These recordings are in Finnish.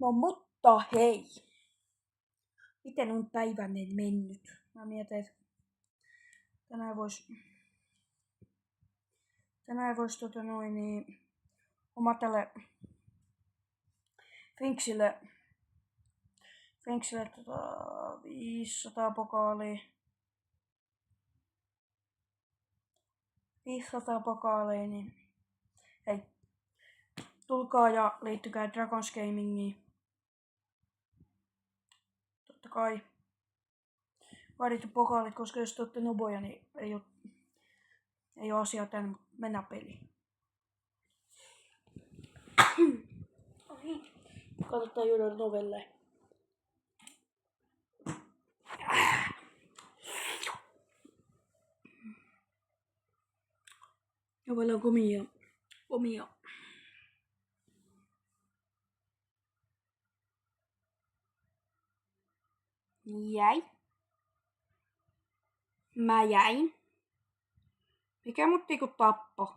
No mutta hei. Miten on päivänne mennyt? Mä mietin, että tänään vois oma tälle Finksille 500 pokaalia. 500 pokaalia, niin hei, tulkaa ja liittykää Dragons Gamingiin. Totta kai vaadittu pokaalit, koska jos te olette noboja, niin ei oo asiaa tänne mennä peliin. Kannattaa juoda novelle. Novelle on komia. Jäi. Mä jäin. Mikä mut tiku tappo?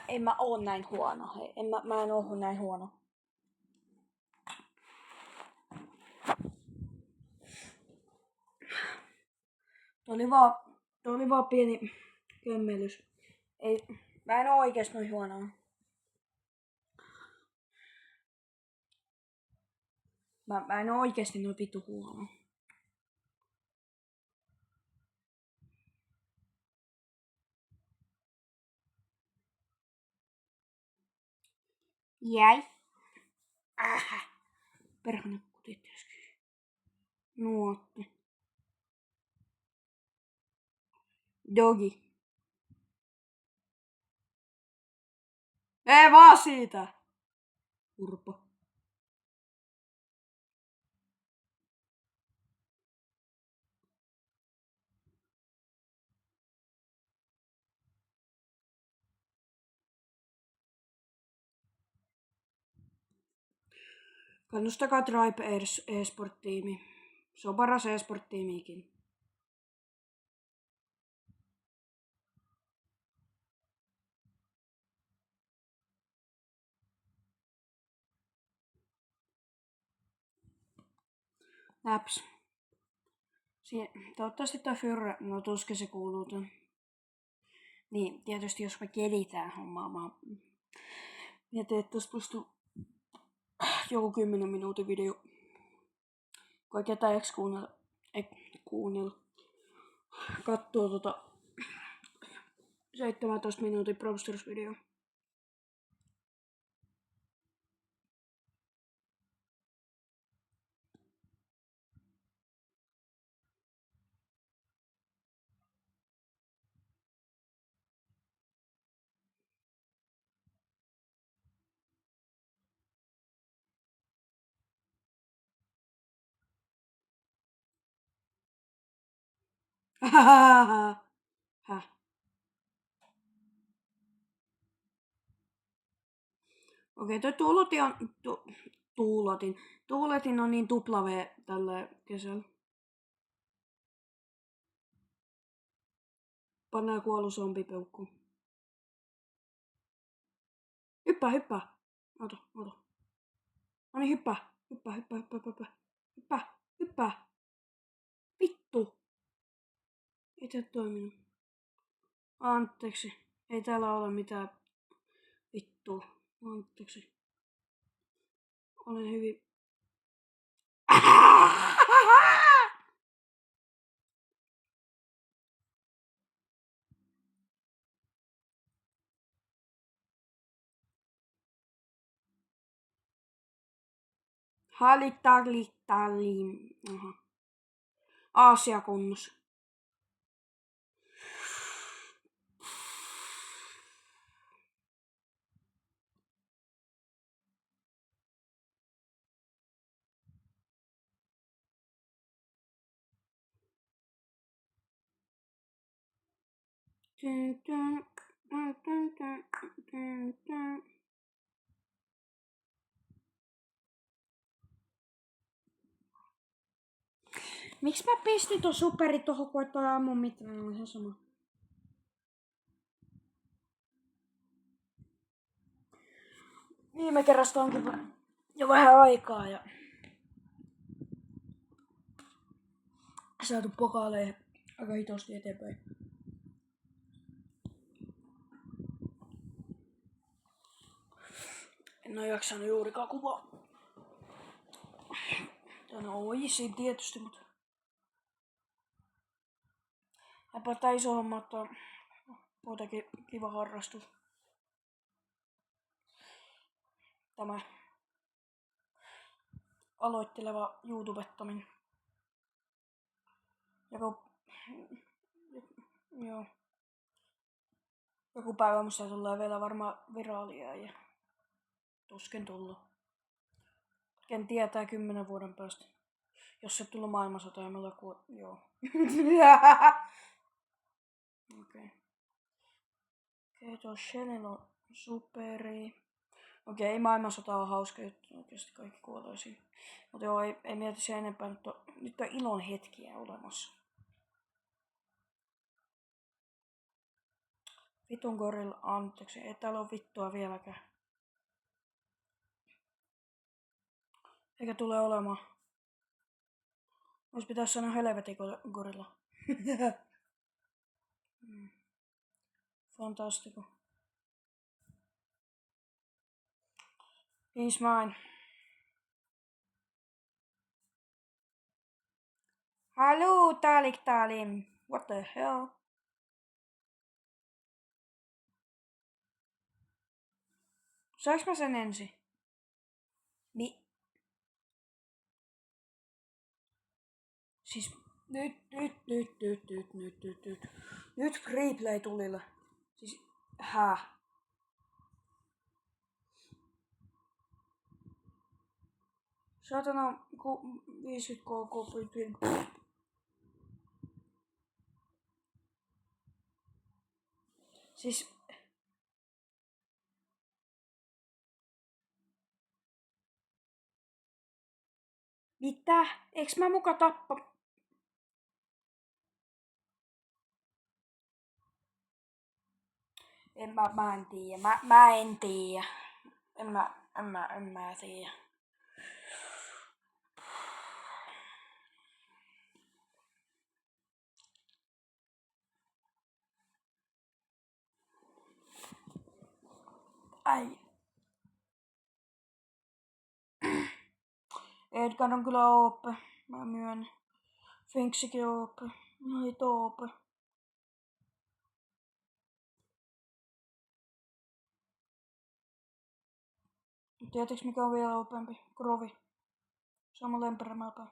En mä oo näin huono. Hei. Mä en oo näin huono. Tuo oli vaan pieni kömmelys. Mä en oo oikeesti noin huono. Mä en oo oikeesti noin vittu huono. Jäi. Perhana kutitteski. Nuotti. Dogi. Ei vaan siitä! Urpo. Kannustakaa Tribe eSport-tiimi. Se on paras eSport-tiimiikin. Läps. Toivottavasti toi Fyrre, no tuskin se kuuluu tän. Niin, tietysti jos me kelitään hommaamaan. Mietin, että tossa pystyy joku 10 minuutin video. Kai ketään eks kuunnella. Kattoo 17 minuutin Brawl Stars video. Häh? Okei, toi Tuuletin on niin tupla V tällä kesällä. Pannaan kuollu zombipeukku. Hyppää. Ota. No niin, hyppää. Vittu. Ei tää toiminut. Anteeksi. Ei täällä ole mitään vittua. Anteeksi. Olen hyvin... Halittalittaliin. Aha. Aasia kunnos. Miksi mä pistin ton superi tohon, kun et toi ammu mitään? On ihan sama. viime kerrasta onkin jo vähän aikaa ja saatu pokaaleen aika hitosti eteenpäin. En oo jaksanut juurikaan kuvaa. No siinä tietysti, mutta tää iso homma, että on kuitenkin kiva harrastus. Tämä aloitteleva YouTubettaminen. Joku päivä musta tulee vielä varmaan viraalia ja tuskin tullut. Ken tietää 10 vuoden päästä. Jos se tullut maailmansota ja meillä joo. Okei. Tuo Chanel on superi. Okei, maailmansota on hauska juttu. Oikeesti kaikki kuolleisiin. Mutta joo, ei mieti se enempää. Nyt on ilon hetkiä olemassa. Vitun gorilla, anteeksi. Ei täällä ole vittua vieläkään. Eikä tule olemaan. Vois pitäis sanoa helvetin gorilla. Fantastico. He's mine. Hallo, Talim. What the hell? Saaks mä sen ensin? Siis nyt replay tulilla. Siis Satana 50 kk. Siis mitä? Eiks mä muka tappa? Mä en tiiä. Mä en tiiä. En mä tiiä. Ai. Edgar on kyllä OP. Mä myönnän. Finksikin OP. Noit OP. Tiedätkö mikä on vielä OPempi? Krovi. Se on mun lempärimäpä.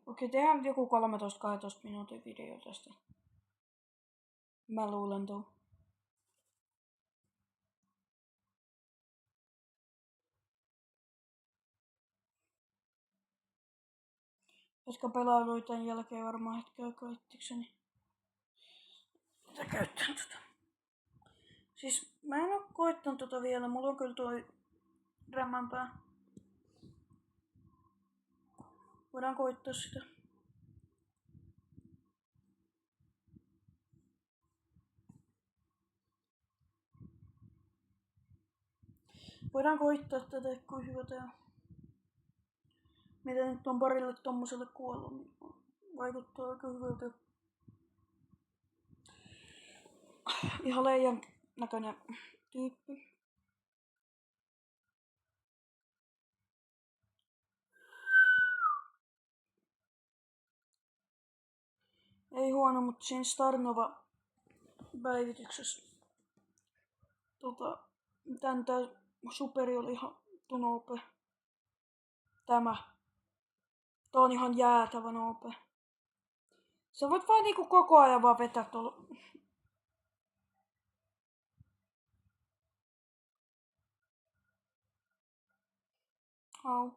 Okei, tehdään joku 13-12 minuutin video tästä. Mä luulen tuon. Koska pelailuin tän jälkeen varmaan hetken aikaa itsekseni. Mitä käyttää tota? Siis mä en oo koittanut tota vielä, mulla on kyllä toi rämmänpää. Voidaan koittaa sitä. Voidaan koittaa tätä, kun hyvä tää on. Mitä nyt on parille tommoselle kuollut, niin vaikuttaa aika hyvältä. Ihan leijan näköinen tyyppi. Ei huono, mutta siinä Starnova päivityksessä tän tää superi oli ihan tunope. Tää on ihan jäätävän OP. Sä voit vaan niinku koko ajan vaan vetää tuolla. Au.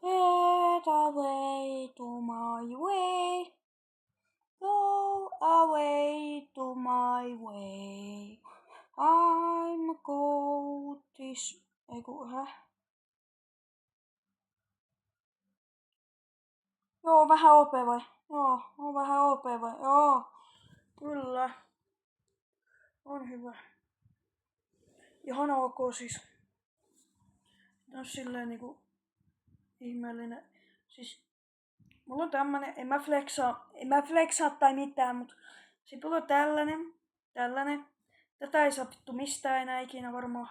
Get away to my way. Go away to my way. I'm go this. Eiku, Joo, vähän OP vai? Joo, on vähän OP vai? Joo, kyllä. On hyvä. Ihan ok siis. On silleen niinku ihmeellinen. Siis mulla on tämmönen, en mä flexaa tai mitään, mut sit mulla on tällainen. Tätä ei saa vittu mistään enää ikinä varmaan.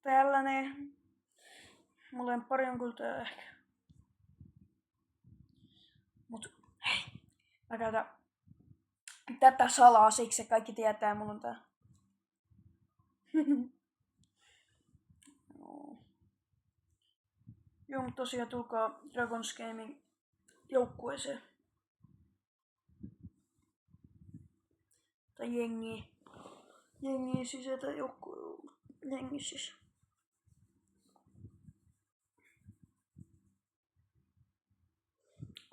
Tällainen. Mulla on pari on kyllä tää ehkä. Mut hei, mä käytän tätä salaa siksi, että kaikki tietää, mulla on tää. Joo, mutta tosiaan tulkaa Dragons Gaming joukkueeseen. Tai jengiä. Jengiä sisätä joukkueen. Jengi siis.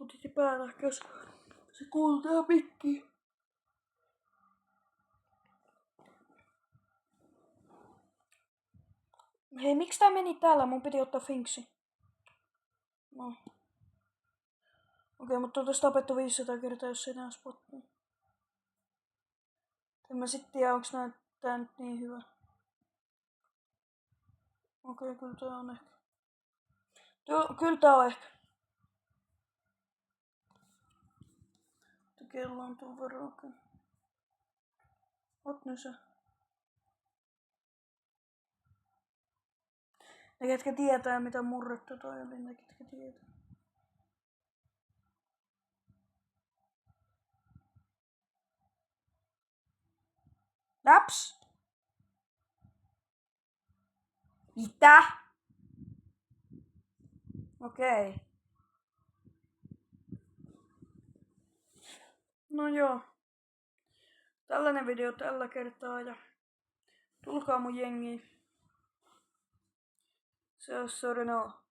Otitte päällä, jos se kuultaa pikki. Hei, miksi tää meni täällä? Mun piti ottaa finksi. No. Okei, mutta on tapettu 500 kertaa, jos ei nää spottaa. En mä sit tiedä, onks tää nyt niin hyvä. Okei, kyllä tää on ehkä. Kyllä tää on ehkä. Kello on tuon verran, okei. Ot nyt se. Ne ketkä tietää mitä murretta toi oli, ne ketkä tietää. Naps! Mitä? Okei. No joo. Tällainen video tällä kertaa ja tulkaa mun jengiin. Se on sorry no.